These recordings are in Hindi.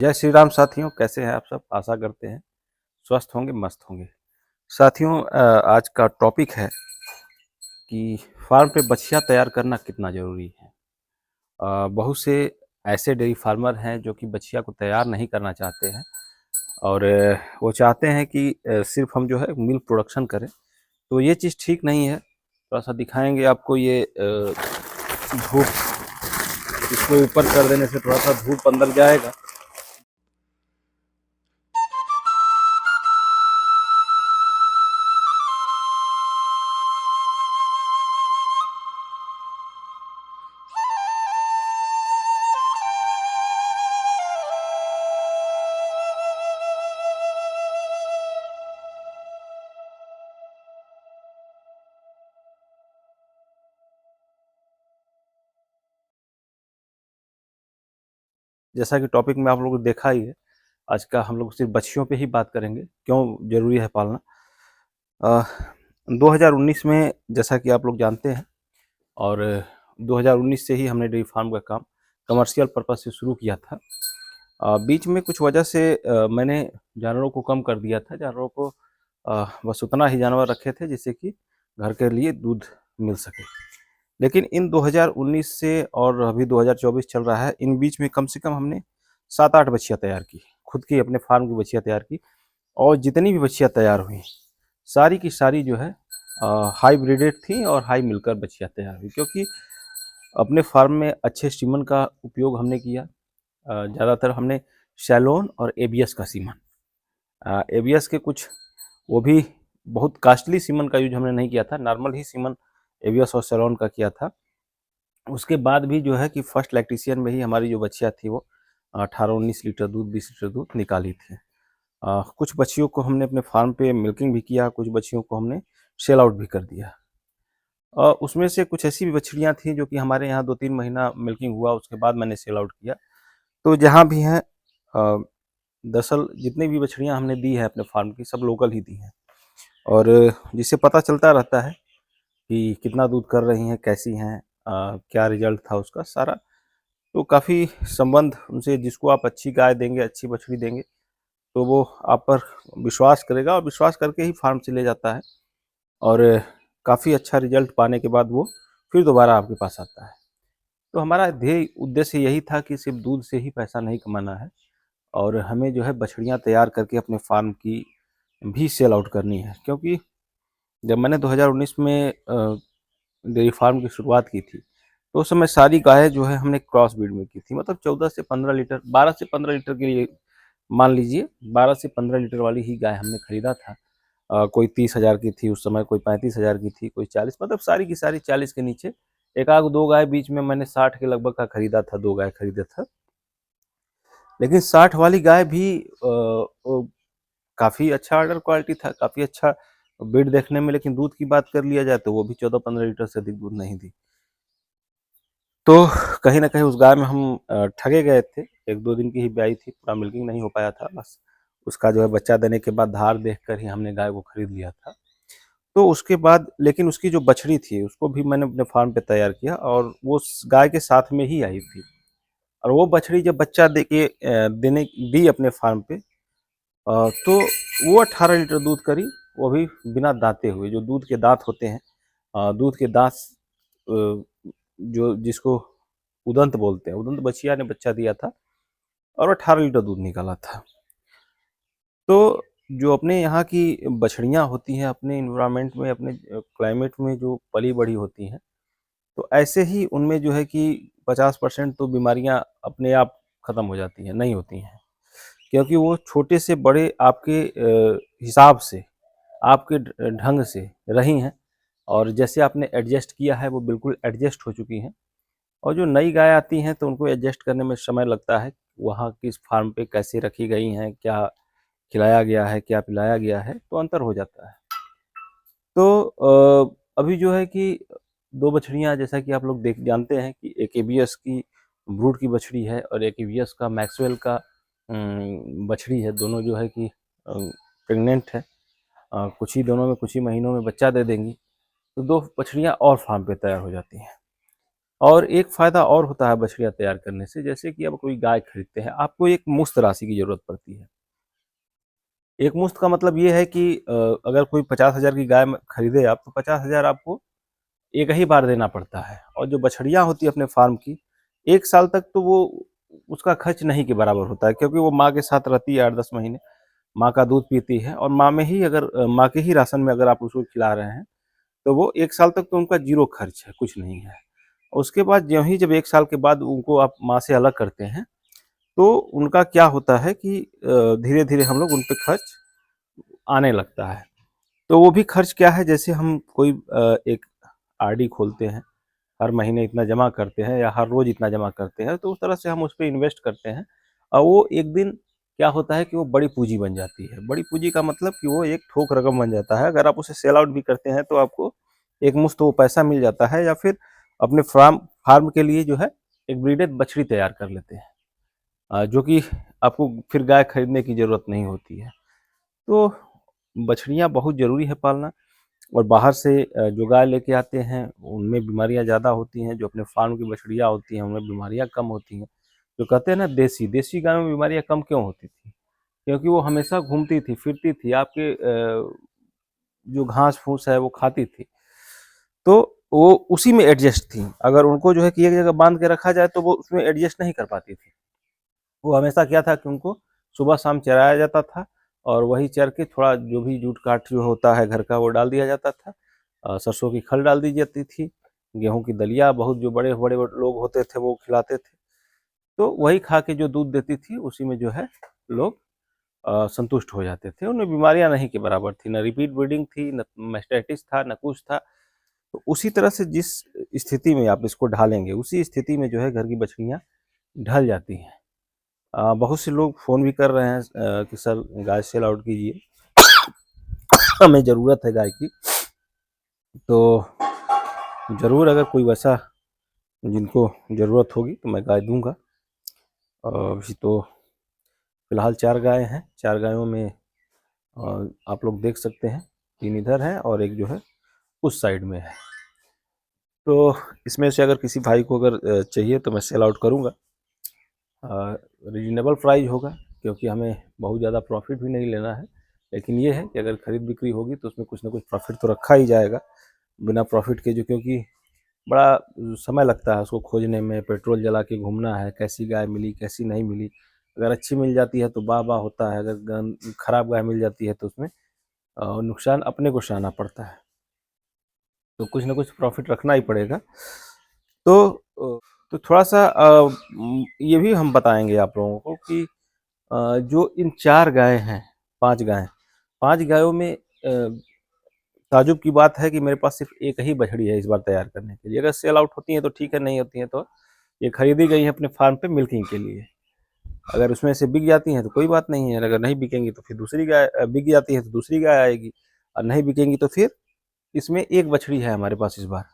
जय श्री राम साथियों, कैसे हैं आप सब? आशा करते हैं स्वस्थ होंगे, मस्त होंगे। साथियों, आज का टॉपिक है कि फार्म पे बछिया तैयार करना कितना ज़रूरी है। बहुत से ऐसे डेयरी फार्मर हैं जो कि बछिया को तैयार नहीं करना चाहते हैं और वो चाहते हैं कि सिर्फ हम जो है मिल्क प्रोडक्शन करें। तो ये चीज़ ठीक नहीं है। थोड़ा-सा दिखाएँगे आपको ये धूप, इसको ऊपर कर देने से थोड़ा-सा धूप अंदर जाएगा। जैसा कि टॉपिक में आप लोगों को देखा ही है, आज का हम लोग सिर्फ बछियों पे ही बात करेंगे, क्यों ज़रूरी है पालना। अ, 2019 में जैसा कि आप लोग जानते हैं और 2019 से ही हमने डेयरी फार्म का काम कमर्शियल पर्पज़ से शुरू किया था। बीच में कुछ वजह से मैंने जानवरों को कम कर दिया था। जानवरों को बस उतना ही जानवर रखे थे जिससे कि घर के लिए दूध मिल सके। लेकिन इन 2019 से और अभी 2024 चल रहा है, इन बीच में कम से कम हमने 7-8 बछिया तैयार की, खुद की अपने फार्म की बछिया तैयार की। और जितनी भी बछिया तैयार हुई, सारी की सारी जो है हाई ब्रीडेड थी और हाई मिलकर बछिया तैयार हुई, क्योंकि अपने फार्म में अच्छे सीमन का उपयोग हमने किया। ज़्यादातर हमने सैलोन और एबीएस का सीमन, एबीएस के कुछ वो भी बहुत कॉस्टली सीमन का यूज हमने नहीं किया था, नॉर्मल ही सीमन एबीएस और सैलोन का किया था। उसके बाद भी जो है कि फर्स्ट लैक्टेशियन में ही हमारी जो बछिया थी वो 18-19 लीटर दूध, 20 लीटर दूध निकाली थी। कुछ बछियों को हमने अपने फार्म पे मिल्किंग भी किया, कुछ बछियों को हमने सेल आउट भी कर दिया। उसमें से कुछ ऐसी भी बछड़ियाँ थीं जो कि हमारे यहाँ 2-3 महीना मिल्किंग हुआ, उसके बाद मैंने सेल आउट किया। तो जहाँ भी हैं, दरअसल जितनी भी बछड़ियाँ हमने दी हैं अपने फार्म की, सब लोकल ही दी हैं और जिससे पता चलता रहता है कि कितना दूध कर रही हैं, कैसी हैं, क्या रिजल्ट था उसका सारा। तो काफ़ी संबंध उनसे, जिसको आप अच्छी गाय देंगे, अच्छी बछड़ी देंगे, तो वो आप पर विश्वास करेगा और विश्वास करके ही फार्म से ले जाता है और काफ़ी अच्छा रिजल्ट पाने के बाद वो फिर दोबारा आपके पास आता है। तो हमारा ध्येय उद्देश्य यही था कि सिर्फ दूध से ही पैसा नहीं कमाना है और हमें जो है बछड़ियाँ तैयार करके अपने फार्म की भी सेल आउट करनी है। क्योंकि जब मैंने 2019 में डेयरी फार्म की शुरुआत की थी, तो उस समय सारी गायें जो है हमने क्रॉस ब्रीड में की थी। मतलब 14 से 15 लीटर, 12 से 15 लीटर के लिए मान लीजिए, 12 से 15 लीटर वाली ही गाय हमने खरीदा था। कोई 30,000 की थी उस समय, कोई 35,000 की थी, कोई 40, मतलब सारी की सारी 40 के नीचे। एक आध 2 गाय बीच में मैंने 60 के लगभग का खरीदा था, 2 गाय खरीदा था। लेकिन 60 वाली गाय भी काफ़ी अच्छा ऑर्डर क्वालिटी था, काफ़ी अच्छा ब्रीड देखने में, लेकिन दूध की बात कर लिया जाए तो वो भी 14-15 लीटर से अधिक दूध नहीं दी। तो कहीं न कहीं उस गाय में हम ठगे गए थे। 1-2 दिन की ही ब्याई थी, पूरा मिल्किंग नहीं हो पाया था। बस उसका जो है बच्चा देने के बाद धार देखकर ही हमने गाय को खरीद लिया था। तो उसके बाद लेकिन उसकी जो बछड़ी थी, उसको भी मैंने अपने फार्म पे तैयार किया और वो स गाय के साथ में ही आई थी और वो बछड़ी जब बच्चा दे के देने दी अपने फार्म पे, तो वो 18 लीटर दूध करी, वो भी बिना दाँते हुए। जो दूध के दाँत होते हैं, दूध के दाँत, जो जिसको उदंत बोलते हैं, उदंत बछिया ने बच्चा दिया था और 18 लीटर दूध निकाला था। तो जो अपने यहाँ की बछड़ियाँ होती हैं, अपने एनवायरनमेंट में, अपने क्लाइमेट में जो पली-बढ़ी होती हैं, तो ऐसे ही उनमें जो है कि 50% तो बीमारियाँ अपने आप खत्म हो जाती हैं, नहीं होती हैं। क्योंकि वो छोटे से बड़े आपके हिसाब से, आपके ढंग से रही हैं और जैसे आपने एडजस्ट किया है, वो बिल्कुल एडजस्ट हो चुकी हैं। और जो नई गाय आती हैं, तो उनको एडजस्ट करने में समय लगता है। वहाँ किस फार्म पे कैसे रखी गई हैं, क्या खिलाया गया है, क्या पिलाया गया है, तो अंतर हो जाता है। तो अभी जो है कि 2 बछड़ियाँ, जैसा कि आप लोग देख जानते हैं कि एक एबीएस की ब्रूड की बछड़ी है और एक एबीएस का मैक्सवेल का बछड़ी है। दोनों जो है कि प्रेग्नेंट है। कुछ ही दोनों में कुछ ही महीनों में बच्चा दे देंगी। तो 2 बछड़ियाँ और फार्म पे तैयार हो जाती हैं। और एक फ़ायदा और होता है बछड़ियाँ तैयार करने से, जैसे कि अब कोई गाय खरीदते हैं, आपको एक मुश्त राशि की ज़रूरत पड़ती है। एक मुश्त का मतलब ये है कि अगर कोई 50,000 की गाय खरीदे आप, तो 50,000 आपको एक ही बार देना पड़ता है। और जो बछड़ियाँ होती है अपने फार्म की, 1 साल तक तो वो उसका खर्च नहीं के बराबर होता है, क्योंकि वो माँ के साथ रहती है 8-10 महीने, माँ का दूध पीती है और माँ में ही अगर माँ के ही राशन में अगर आप उसको खिला रहे हैं, तो वो 1 साल तक तो उनका ज़ीरो खर्च है, कुछ नहीं है। उसके बाद ज्यों ही जब 1 साल के बाद उनको आप माँ से अलग करते हैं, तो उनका क्या होता है कि धीरे-धीरे हम लोग उन पे खर्च आने लगता है। तो वो भी खर्च क्या है, जैसे हम कोई एक आरडी खोलते हैं, हर महीने इतना जमा करते हैं या हर रोज़ इतना जमा करते हैं, तो उस तरह से हम उस पे इन्वेस्ट करते हैं और वो एक दिन क्या होता है कि वो बड़ी पूँजी बन जाती है। बड़ी पूँजी का मतलब कि वो एक ठोक रकम बन जाता है। अगर आप उसे सेल आउट भी करते हैं, तो आपको एक मुश्त वो पैसा मिल जाता है, या फिर अपने फार्म फार्म के लिए जो है, एक ब्रीडेड बछड़ी तैयार कर लेते हैं, जो कि आपको फिर गाय खरीदने की ज़रूरत नहीं होती है। तो बछड़ियाँ बहुत ज़रूरी है पालना। और बाहर से जो गाय लेके आते हैं, उनमें बीमारियाँ ज़्यादा होती हैं, जो अपने फार्म की बछड़ियाँ होती हैं, उनमें बीमारियाँ कम होती हैं। जो कहते हैं ना देसी, देसी गायों में बीमारियाँ कम क्यों होती थी? क्योंकि वो हमेशा घूमती थी, फिरती थी, आपके जो घास-फूस है वो खाती थी। तो वो उसी में एडजस्ट थी। अगर उनको जो है कि एक जगह बाँध के रखा जाए, तो वो उसमें एडजस्ट नहीं कर पाती थी। वो हमेशा क्या था कि उनको सुबह-शाम चराया जाता था और वही चर के थोड़ा जो भी जूट-काट जो होता है घर का, वो डाल दिया जाता था। सरसों की खल डाल दी जाती थी, गेहूँ की दलिया, बहुत जो बड़े-बड़े लोग होते थे वो खिलाते थे। तो वही खा के जो दूध देती थी, उसी में जो है लोग संतुष्ट हो जाते थे। उनमें बीमारियाँ नहीं के बराबर थी, ना रिपीट ब्रीडिंग थी, ना मैस्टाइटिस था, ना कुछ था। तो उसी तरह से जिस स्थिति में आप इसको ढालेंगे, उसी स्थिति में जो है घर की बछड़ियाँ ढल जाती हैं। बहुत से लोग फ़ोन भी कर रहे हैं कि सर गाय सेल आउट कीजिए, हमें ज़रूरत है गाय की। तो ज़रूर अगर कोई वैसा जिनको ज़रूरत होगी तो मैं गाय दूँगा। अभी तो फ़िलहाल 4 गाय हैं, 4 गायों में आप लोग देख सकते हैं, 3 इधर हैं और 1 जो है उस साइड में है। तो इसमें से अगर किसी भाई को अगर चाहिए तो मैं सेल आउट करूँगा। रीज़नेबल प्राइस होगा, क्योंकि हमें बहुत ज़्यादा प्रॉफ़िट भी नहीं लेना है। लेकिन ये है कि अगर खरीद-बिक्री होगी तो उसमें कुछ न कुछ प्रॉफ़िट तो रखा ही जाएगा। बिना प्रॉफ़िट के जो, क्योंकि बड़ा समय लगता है उसको खोजने में, पेट्रोल जला के घूमना है, कैसी गाय मिली, कैसी नहीं मिली। अगर अच्छी मिल जाती है तो वाह-वाह होता है, अगर खराब गाय मिल जाती है तो उसमें नुकसान अपने को सहना पड़ता है। तो कुछ न कुछ प्रॉफ़िट रखना ही पड़ेगा। तो तो थोड़ा-सा ये भी हम बताएँगे आप लोगों को कि जो इन 4 गाय हैं, 5 गाय, 5 गायों में ताज्जुब की बात है कि मेरे पास सिर्फ़ एक ही बछड़ी है इस बार तैयार करने के लिए। अगर सेल आउट होती हैं तो ठीक है, नहीं होती हैं तो ये खरीदी गई हैं अपने फार्म पे मिल्किंग के लिए। अगर उसमें से बिक जाती हैं तो कोई बात नहीं है, अगर नहीं बिकेंगी तो फिर दूसरी गाय, बिक जाती है तो दूसरी गाय आएगी और नहीं बिकेंगी तो फिर इसमें एक बछड़ी है हमारे पास इस बार।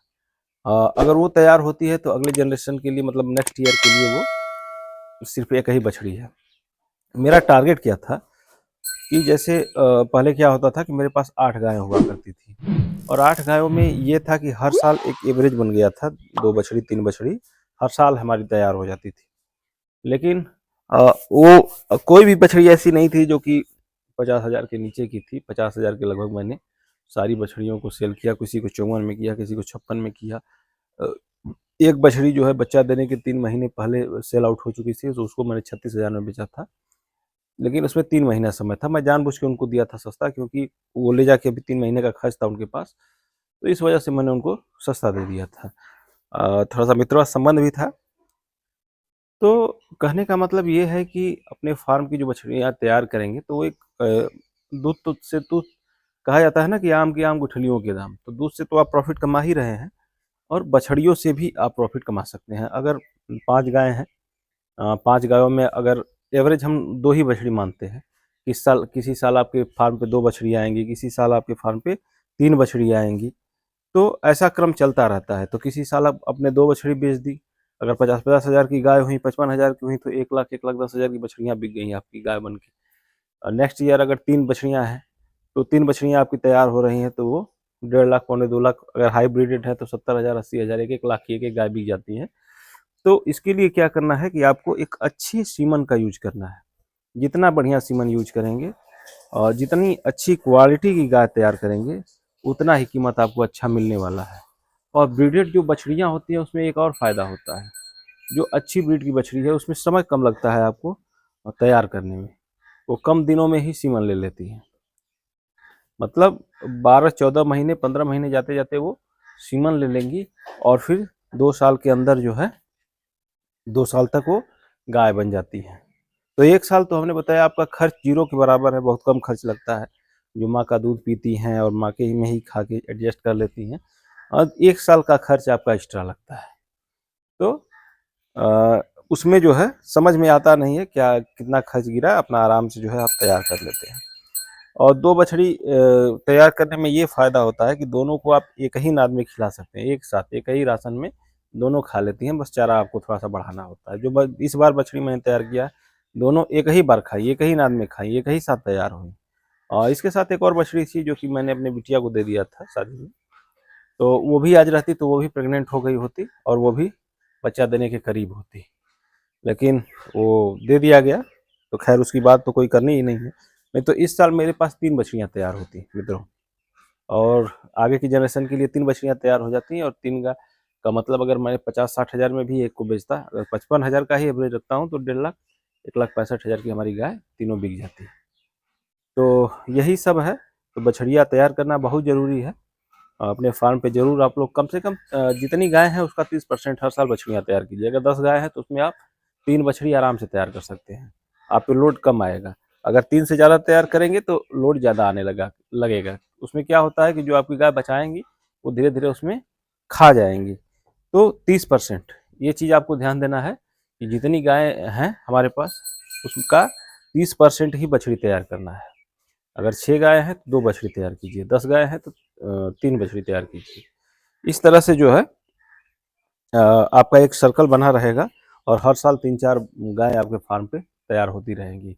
अगर वो तैयार होती है तो अगले जनरेशन के लिए, मतलब नेक्स्ट ईयर के लिए, वो सिर्फ़ एक ही बछड़ी है। मेरा टारगेट क्या था कि जैसे पहले क्या होता था कि मेरे पास 8 गायें हुआ करती थी और 8 गायों में ये था कि हर साल एक एवरेज बन गया था, 2 बछड़ी, 3 बछड़ी हर साल हमारी तैयार हो जाती थी। लेकिन वो कोई भी बछड़ी ऐसी नहीं थी जो कि 50,000 के नीचे की थी। 50,000 के लगभग मैंने सारी बछड़ियों को सेल किया, किसी को 54 में किया, किसी को 56 में किया। अ, एक बछड़ी जो है बच्चा देने के 3 महीने पहले सेल आउट हो चुकी थी, तो उसको मैंने 36,000 में बेचा था। लेकिन उसमें 3 महीना समय था, मैं जानबूझ के उनको दिया था सस्ता, क्योंकि वो ले जाके अभी 3 महीने का खर्च था उनके पास, तो इस वजह से मैंने उनको सस्ता दे दिया था। थोड़ा-सा मित्रवत संबंध भी था। तो कहने का मतलब ये है कि अपने फार्म की जो बछड़ियाँ तैयार करेंगे तो वो एक दूध तो से तो कहा जाता है ना कि आम की आम गुठलियों के दाम, तो दूध से तो आप प्रॉफ़िट कमा ही रहे हैं और बछड़ियों से भी आप प्रॉफ़िट कमा सकते हैं। अगर 5 गाय हैं, 5 गायों में अगर एवरेज हम 2 ही बछड़ी मानते हैं, इस साल किसी साल आपके फार्म पे 2 बछड़ियाँ आएँगी, किसी साल आपके फार्म पे 3 बछड़ियाँ आएँगी, तो ऐसा क्रम चलता रहता है। तो किसी साल आप अपने 2 बछड़ी बेच दी, अगर 50-50 हज़ार की गाय हुई, 55,000 की हुई, तो 1 लाख 1,10,000 की बछड़ियाँ बिक गई आपकी गाय बन के। नेक्स्ट ईयर अगर 3 बछड़ियाँ हैं, तो 3 बछड़ियाँ आपकी तैयार हो रही हैं, तो वो 1.5 लाख पौने 2 लाख, अगर हाइब्रिडेड है तो 70,000 80,000 एक 1 लाख की एक गाय बिक जाती है। तो इसके लिए क्या करना है कि आपको एक अच्छी सीमन का यूज करना है। जितना बढ़िया सीमन यूज करेंगे और जितनी अच्छी क्वालिटी की गाय तैयार करेंगे, उतना ही कीमत आपको अच्छा मिलने वाला है। और ब्रीडेड जो बछड़ियाँ होती हैं उसमें एक और फ़ायदा होता है, जो अच्छी ब्रीड की बछड़ी है उसमें समय कम लगता है आपको तैयार करने में, वो कम दिनों में ही सीमन ले लेती हैं। मतलब 12-14 महीने 15 महीने जाते जाते वो सीमन ले लेंगी और फिर 2 साल के अंदर जो है 2 साल तक वो गाय बन जाती है। तो 1 साल तो हमने बताया आपका खर्च ज़ीरो के बराबर है, बहुत कम खर्च लगता है। जो माँ का दूध पीती हैं और माँ के ही में ही खा के एडजस्ट कर लेती हैं, और 1 साल का खर्च आपका एक्स्ट्रा लगता है। तो अ, उसमें जो है समझ में आता नहीं है क्या कितना खर्च गिरा, अपना आराम से जो है आप तैयार कर लेते हैं। और 2 बछड़ी तैयार करने में ये फ़ायदा होता है कि दोनों को आप एक ही नाद में खिला सकते हैं, एक साथ एक ही राशन में दोनों खा लेती हैं, बस चारा आपको थोड़ा-सा बढ़ाना होता है। जो ब इस बार बछड़ी मैंने तैयार किया है, दोनों एक ही बार खाई, एक ही नाद में खाई, एक ही साथ तैयार हुई। और इसके साथ एक और बछड़ी थी जो कि मैंने अपनी बिटिया को दे दिया था शादी में, तो वो भी आज रहती तो वो भी प्रेग्नेंट हो गई होती और वो भी बच्चा देने के करीब होती। लेकिन वो दे दिया गया, तो खैर उसकी बात तो कोई करनी ही नहीं है। नहीं तो इस साल मेरे पास 3 बछड़ियाँ तैयार होती मित्रों, और आगे की जनरेशन के लिए 3 बछड़ियाँ तैयार हो जाती हैं। और 3 का मतलब अगर मैं 50-60 हज़ार में भी एक को बेचता, अगर 55,000 का ही एवरेज रखता हूँ तो 1.5 लाख 1,65,000 की हमारी गाय तीनों बिक जाती है। तो यही सब है, तो बछड़ियाँ तैयार करना बहुत ज़रूरी है। अपने फार्म पे ज़रूर आप लोग कम से कम जितनी गाय हैं उसका 30% हर साल बछड़ियाँ तैयार कीजिए। अगर 10 गाय हैं तो उसमें आप 3 बछड़ी आराम से तैयार कर सकते हैं। आप पे लोड कम आएगा। अगर 3 से ज़्यादा तैयार करेंगे तो लोड ज़्यादा आने लगेगा। उसमें क्या होता है कि जो आपकी गाय बचाएँगी, वो धीरे-धीरे उसमें खा जाएँगी। तो 30% ये चीज़ आपको ध्यान देना है कि जितनी गाय हैं हमारे पास, उसका 30% ही बछड़ी तैयार करना है। अगर 6 गाय हैं तो 2 बछड़ी तैयार कीजिए, 10 गाय हैं तो 3 बछड़ी तैयार कीजिए। इस तरह से जो है आपका एक सर्कल बना रहेगा और हर साल 3-4 गाय आपके फार्म पे तैयार होती रहेंगी।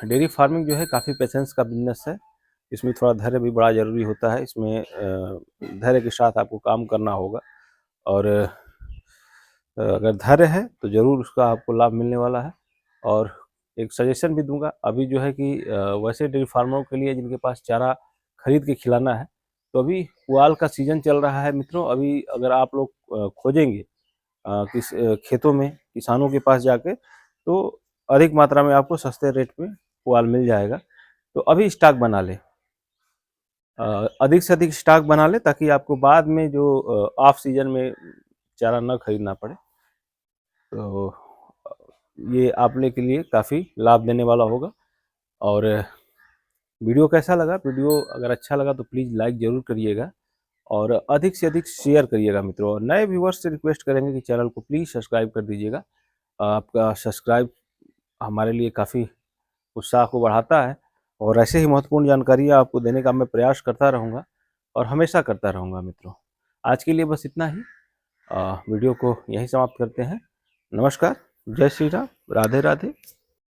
डेयरी फार्मिंग जो है काफ़ी पेशेंस का बिज़नेस है। इसमें थोड़ा धैर्य भी बड़ा ज़रूरी होता है। इसमें धैर्य के साथ आपको काम करना होगा, और अगर धैर्य है तो ज़रूर उसका आपको लाभ मिलने वाला है। और एक सजेशन भी दूँगा, अभी जो है कि वैसे डेयरी फार्मरों के लिए जिनके पास चारा खरीद के खिलाना है, तो अभी पुआल का सीज़न चल रहा है मित्रों। अभी अगर आप लोग खोजेंगे खेतों में किसानों के पास जाके, तो अधिक मात्रा में आपको सस्ते रेट पे पुआल मिल जाएगा। तो अभी स्टॉक बना लें, अधिक से अधिक स्टॉक बना लें ताकि आपको बाद में जो ऑफ सीजन में चारा ना खरीदना पड़े। तो अ, ये आपने के लिए काफ़ी लाभ देने वाला होगा। और वीडियो कैसा लगा? वीडियो अगर अच्छा लगा तो प्लीज़ लाइक ज़रूर करिएगा और अधिक से अधिक शेयर करिएगा मित्रों। और नए व्यूअर्स से रिक्वेस्ट करेंगे कि चैनल को प्लीज़ सब्सक्राइब कर दीजिएगा। आपका सब्सक्राइब हमारे लिए काफ़ी उत्साह को बढ़ाता है, और ऐसे ही महत्वपूर्ण जानकारियाँ आपको देने का मैं प्रयास करता रहूँगा और हमेशा करता रहूँगा मित्रों। आज के लिए बस इतना ही। वीडियो को यहीं समाप्त करते हैं। नमस्कार, जय श्री राम, राधे राधे।